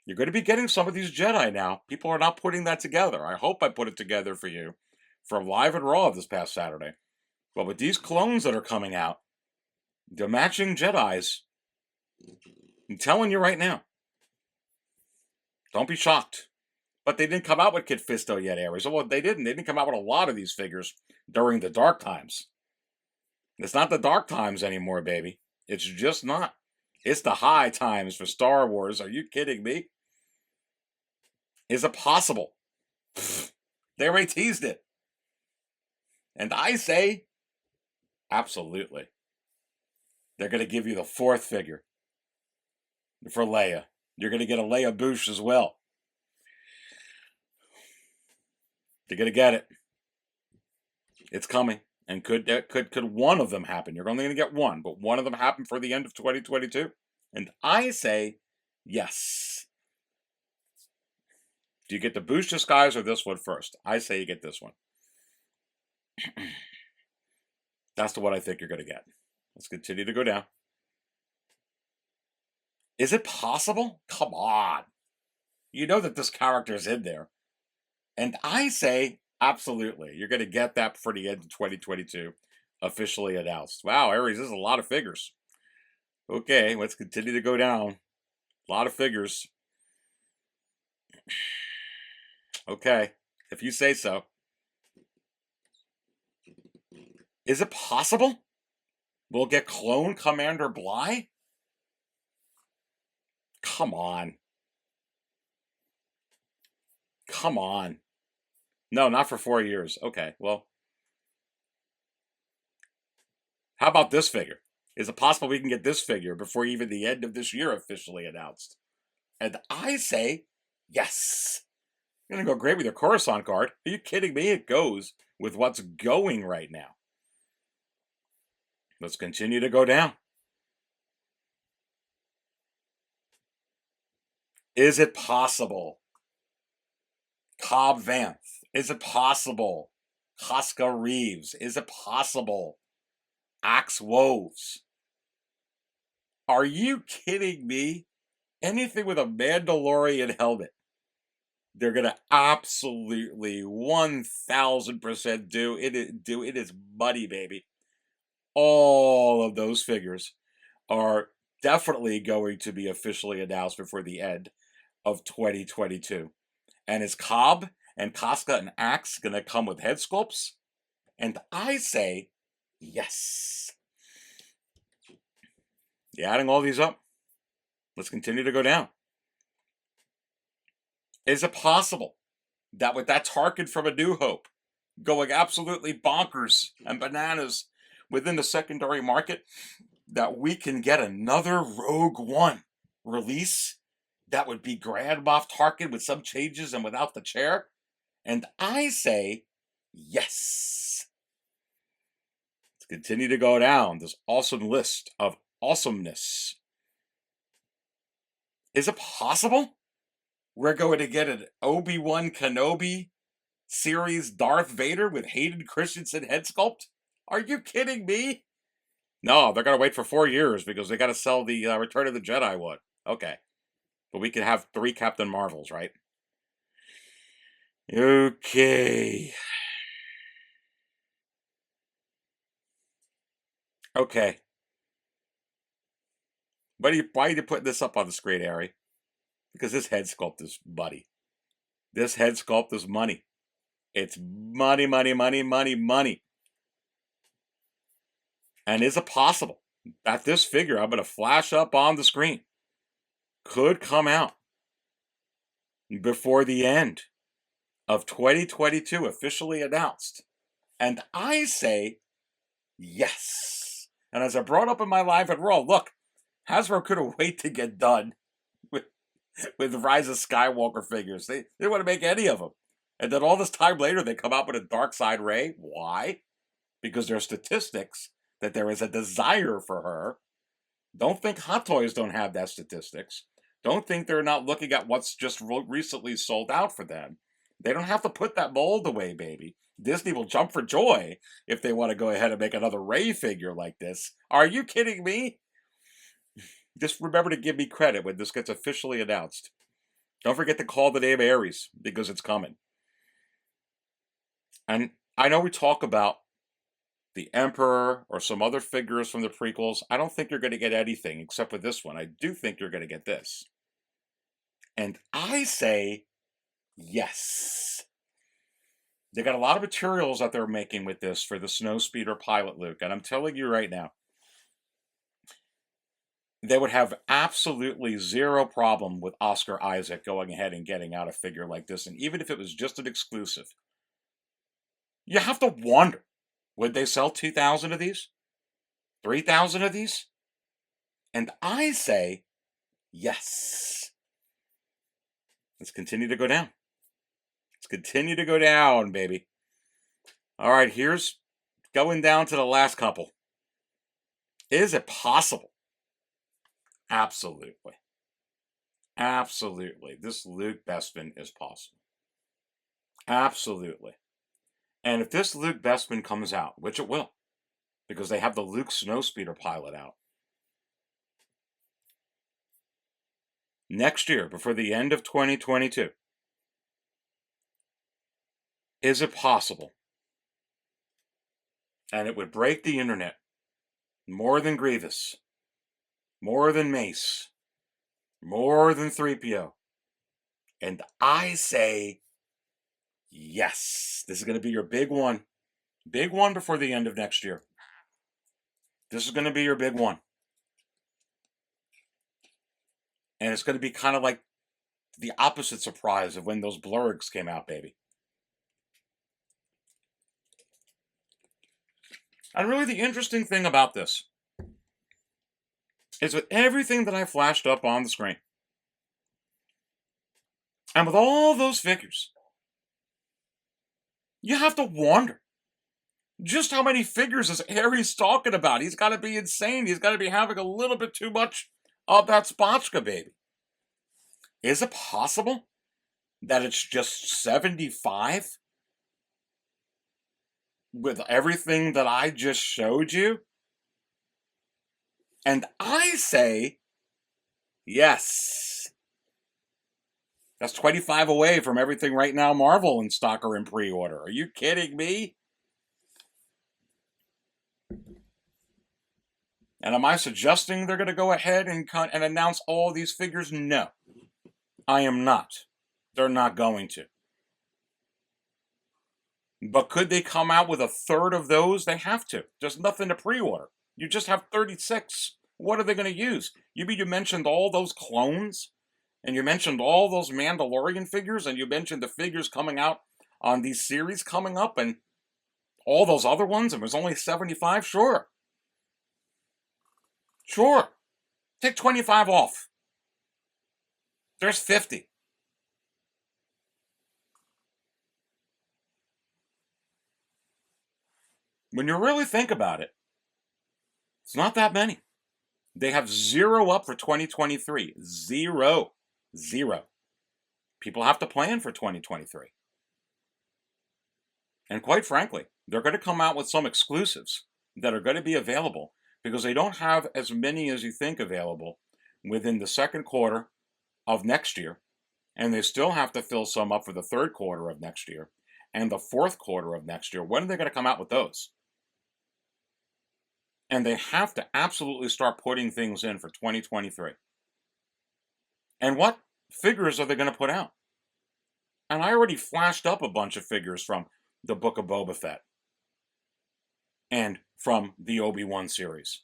You're going to be getting some of these Jedi now. People are not putting that together. I hope I put it together for you for Live and Raw this past Saturday. But with these clones that are coming out, the matching Jedis, I'm telling you right now, don't be shocked. But they didn't come out with Kit Fisto yet, Aries. Well, they didn't. They didn't come out with a lot of these figures during the dark times. It's not the dark times anymore, baby. It's just not. It's the high times for Star Wars. Are you kidding me? Is it possible? They already teased it. And I say, absolutely. They're going to give you the fourth figure for Leia. You're going to get a Leia Bouche as well. They're going to get it. It's coming. And could one of them happen? You're only going to get one, but one of them happen for the end of 2022? And I say, yes. Do you get the Bouche disguise or this one first? I say you get this one. That's what I think you're going to get. Let's continue to go down. Is it possible? Come on. You know that this character is in there. And I say, absolutely. You're going to get that for the end of 2022. Officially announced. Wow, Aries, this is a lot of figures. Okay, let's continue to go down. A lot of figures. Okay, if you say so. Is it possible we'll get Clone Commander Bly? Come on. Come on. No, not for 4 years. Okay, well. How about this figure? Is it possible we can get this figure before even the end of this year officially announced? And I say, yes. It's going to go great with your Coruscant card. Are you kidding me? It goes with what's going right now. Let's continue to go down. Is it possible? Cobb Vanth. Is it possible? Casca Reeves. Is it possible? Axe Woves. Are you kidding me? Anything with a Mandalorian helmet, they're going to absolutely 1000% do. It is money, baby. All of those figures are definitely going to be officially announced before the end of 2022. And is Cobb and Casca and Axe going to come with head sculpts? And I say, yes. You adding all these up? Let's continue to go down. Is it possible that with that Tarkin from A New Hope going absolutely bonkers and bananas within the secondary market, that we can get another Rogue One release that would be Grand Moff Tarkin with some changes and without the chair? And I say, yes. Let's continue to go down this awesome list of awesomeness. Is it possible we're going to get an Obi-Wan Kenobi series Darth Vader with Hayden Christensen head sculpt? Are you kidding me? No, they're going to wait for 4 years because they got to sell the Return of the Jedi one. Okay. But we can have 3 Captain Marvels, right? Okay. Okay. Why are you putting this up on the screen, Ari? Because this head sculpt is money. This head sculpt is money. It's money, money, money, money, money. And is it possible that this figure I'm going to flash up on the screen could come out before the end of 2022, officially announced? And I say, yes. And as I brought up in my live at Raw, look, Hasbro couldn't wait to get done with the Rise of Skywalker figures. They didn't want to make any of them. And then all this time later, they come out with a dark side Rey. Why? Because there are statistics that there is a desire for her. Don't think Hot Toys don't have that statistics. Don't think they're not looking at what's just recently sold out for them. They don't have to put that mold away, baby. Disney will jump for joy if they want to go ahead and make another Rey figure like this. Are you kidding me? Just remember to give me credit when this gets officially announced. Don't forget to call the name Ares, because it's coming. And I know we talk about the Emperor or some other figures from the prequels. I don't think you're going to get anything except for this one. I do think you're going to get this. And I say yes. They got a lot of materials that they're making with this for the Snowspeeder pilot Luke. And I'm telling you right now, they would have absolutely zero problem with Oscar Isaac going ahead and getting out a figure like this. And even if it was just an exclusive, you have to wonder, would they sell 2,000 of these? 3,000 of these? And I say, yes. Let's continue to go down. Let's continue to go down, baby. All right, here's going down to the last couple. Is it possible? Absolutely. Absolutely. This Luke Bespin is possible. Absolutely. And if this Luke Bespin comes out, which it will, because they have the Luke Snowspeeder pilot out, next year, before the end of 2022, is it possible? And it would break the internet more than Grievous, more than Mace, more than 3PO. And I say, yes, this is going to be your big one. Big one before the end of next year. This is going to be your big one. And it's going to be kind of like the opposite surprise of when those blurgs came out, baby. And really the interesting thing about this is with everything that I flashed up on the screen, and with all those figures, you have to wonder just how many figures is Ares talking about. He's got to be insane. He's got to be having a little bit too much of that spotchka, baby. Is it possible that it's just 75 with everything that I just showed you? And I say, yes. That's 25 away from everything right now Marvel in stock or in pre-order. Are you kidding me? And am I suggesting they're going to go ahead and announce all these figures? No. I am not. They're not going to. But could they come out with a third of those? They have to. There's nothing to pre-order. You just have 36. What are they going to use? You mentioned all those clones? And you mentioned all those Mandalorian figures? And you mentioned the figures coming out on these series coming up? And all those other ones? And there's only 75? Sure. Sure. Take 25 off. There's 50. When you really think about it, it's not that many. They have 0 up for 2023. 0. 0. People have to plan for 2023. And quite frankly, they're going to come out with some exclusives that are going to be available because they don't have as many as you think available within the second quarter of next year. And they still have to fill some up for the third quarter of next year and the fourth quarter of next year. When are they going to come out with those? And they have to absolutely start putting things in for 2023. And what figures are they going to put out? And I already flashed up a bunch of figures from the Book of Boba Fett and from the Obi-Wan series.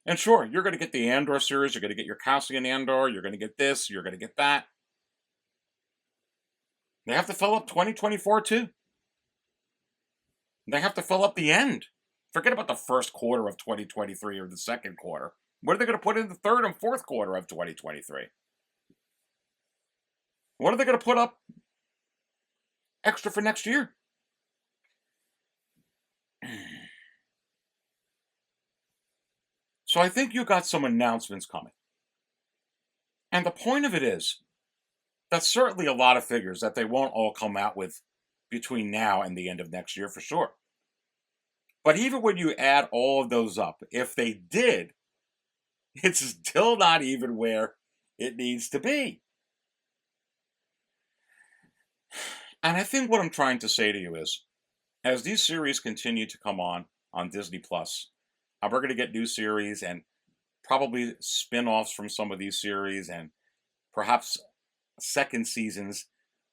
And sure, you're going to get the Andor series, you're going to get your Cassian Andor, you're going to get this, you're going to get that. They have to fill up 2024 too. They have to fill up the end. Forget about the first quarter of 2023 or the second quarter. What are they going to put in the third and fourth quarter of 2023? What are they going to put up extra for next year? So I think you got some announcements coming. And the point of it is, that's certainly a lot of figures that they won't all come out with between now and the end of next year for sure. But even when you add all of those up, if they did, it's still not even where it needs to be. And I think what I'm trying to say to you is, as these series continue to come on Disney Plus, we're going to get new series and probably spin-offs from some of these series and perhaps second seasons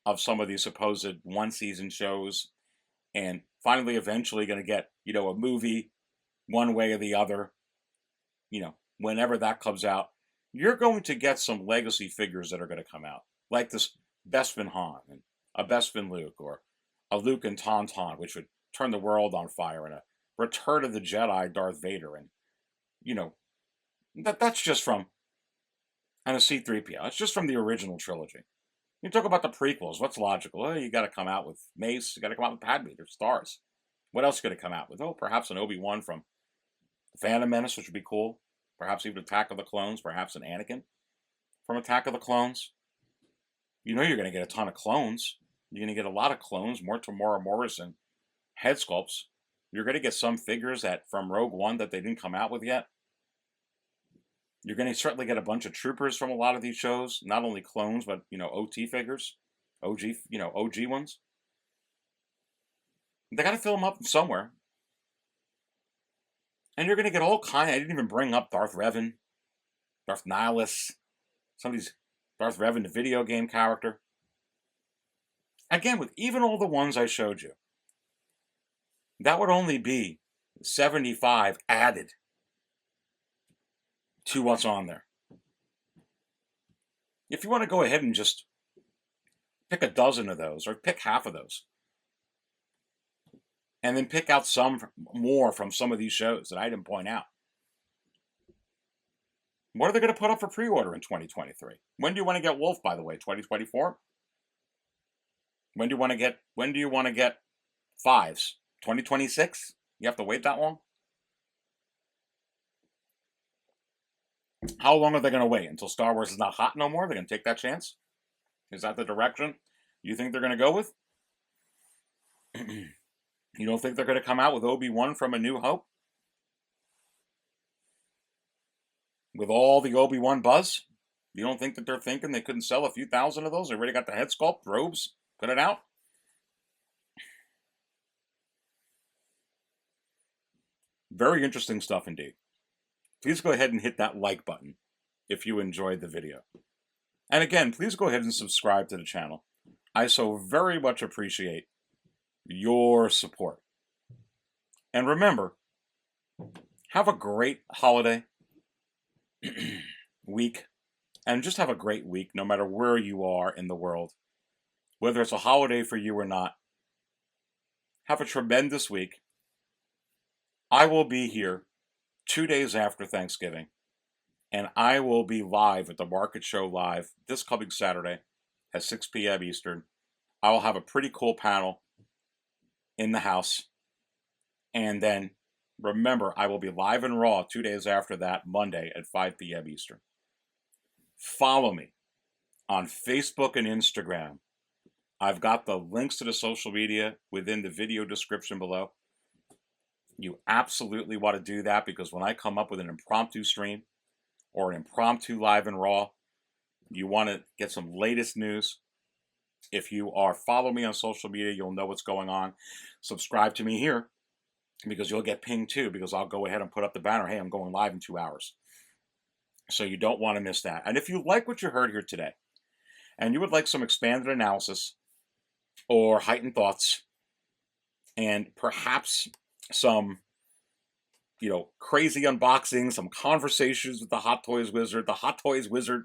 of some of these supposed one-season shows, and finally eventually going to get, a movie one way or the other, whenever that comes out. You're going to get some legacy figures that are going to come out, like this Bespin Han and a Bespin Luke, or a Luke and Tauntaun, which would turn the world on fire, and a Return of the Jedi Darth Vader, and that's just from, and a C-3PO. It's just from the original trilogy. You talk about the prequels. What's logical? Well, you got to come out with Mace. You got to come out with Padme. They're stars. What else could it come out with? Oh, perhaps an Obi-Wan from Phantom Menace, which would be cool. Perhaps even Attack of the Clones. Perhaps an Anakin from Attack of the Clones. You're going to get a ton of clones. You're going to get a lot of clones, more Tamora Morrison head sculpts. You're going to get some figures from Rogue One that they didn't come out with yet. You're going to certainly get a bunch of troopers from a lot of these shows, not only clones, but, OT figures, OG ones. They got to fill them up somewhere. And you're going to get all kinds. I didn't even bring up Darth Revan, Darth Nihilus, some of these Darth Revan, the video game character. Again, with even all the ones I showed you, that would only be 75 added to what's on there. If you want to go ahead and just pick a dozen of those, or pick half of those, and then pick out some more from some of these shows that I didn't point out. What are they going to put up for pre-order in 2023? When do you want to get Wolf, by the way? 2024? When do you want to get Fives? 2026? You have to wait that long? How long are they going to wait? Until Star Wars is not hot no more? They're going to take that chance? Is that the direction you think they're going to go with? You don't think they're going to come out with Obi-Wan from A New Hope? With all the Obi-Wan buzz? You don't think that they're thinking they couldn't sell a few thousand of those? They already got the head sculpt, robes, put it out? Very interesting stuff indeed. Please go ahead and hit that like button if you enjoyed the video. And again, please go ahead and subscribe to the channel. I so very much appreciate your support. And remember, have a great holiday week, and just have a great week no matter where you are in the world. Whether it's a holiday for you or not, have a tremendous week. I will be here 2 days after Thanksgiving, and I will be live at the Market Show Live this coming Saturday at 6 p.m. Eastern. I will have a pretty cool panel in the house. And then, remember, I will be live and raw 2 days after that, Monday at 5 p.m. Eastern. Follow me on Facebook and Instagram. I've got the links to the social media within the video description below. You absolutely want to do that, because when I come up with an impromptu stream or an impromptu live and raw, you want to get some latest news. If you are following me on social media, you'll know what's going on. Subscribe to me here, because you'll get pinged too, because I'll go ahead and put up the banner, hey, I'm going live in 2 hours. So you don't want to miss that. And if you like what you heard here today, and you would like some expanded analysis or heightened thoughts, and perhaps some, crazy unboxing, some conversations with the Hot Toys Wizard,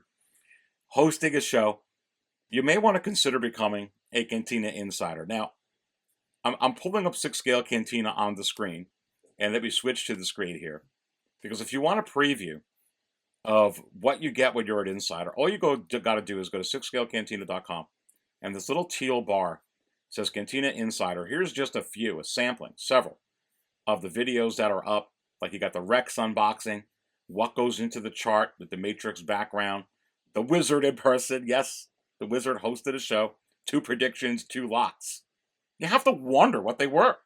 hosting a show, you may want to consider becoming a Cantina Insider. Now, I'm pulling up 6-scale Cantina on the screen, and let me switch to the screen here, because if you want to preview of what you get when you're an insider. All you got to do is go to 6scalecantina.com, and this little teal bar says Cantina Insider. Here's just a few, a sampling, several of the videos that are up. Like you got the Rex unboxing, what goes into the chart with the Matrix background, the Wizard in person. Yes, the Wizard hosted a show. 2 predictions, 2 locks. You have to wonder what they were.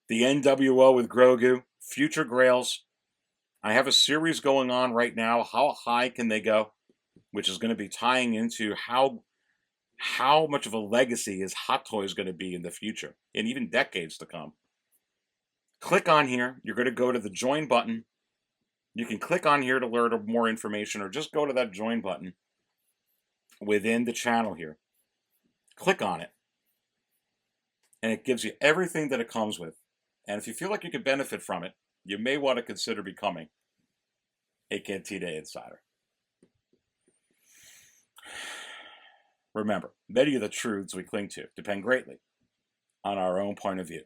The NWO with Grogu, future Grails. I have a series going on right now. How high can they go? Which is going to be tying into how much of a legacy is Hot Toys going to be in the future, and even decades to come. Click on here. You're going to go to the join button. You can click on here to learn more information, or just go to that join button within the channel here. Click on it, and it gives you everything that it comes with. And if you feel like you could benefit from it, you may want to consider becoming a Cantina Insider. Remember, many of the truths we cling to depend greatly on our own point of view.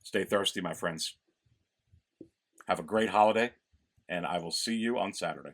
Stay thirsty, my friends. Have a great holiday, and I will see you on Saturday.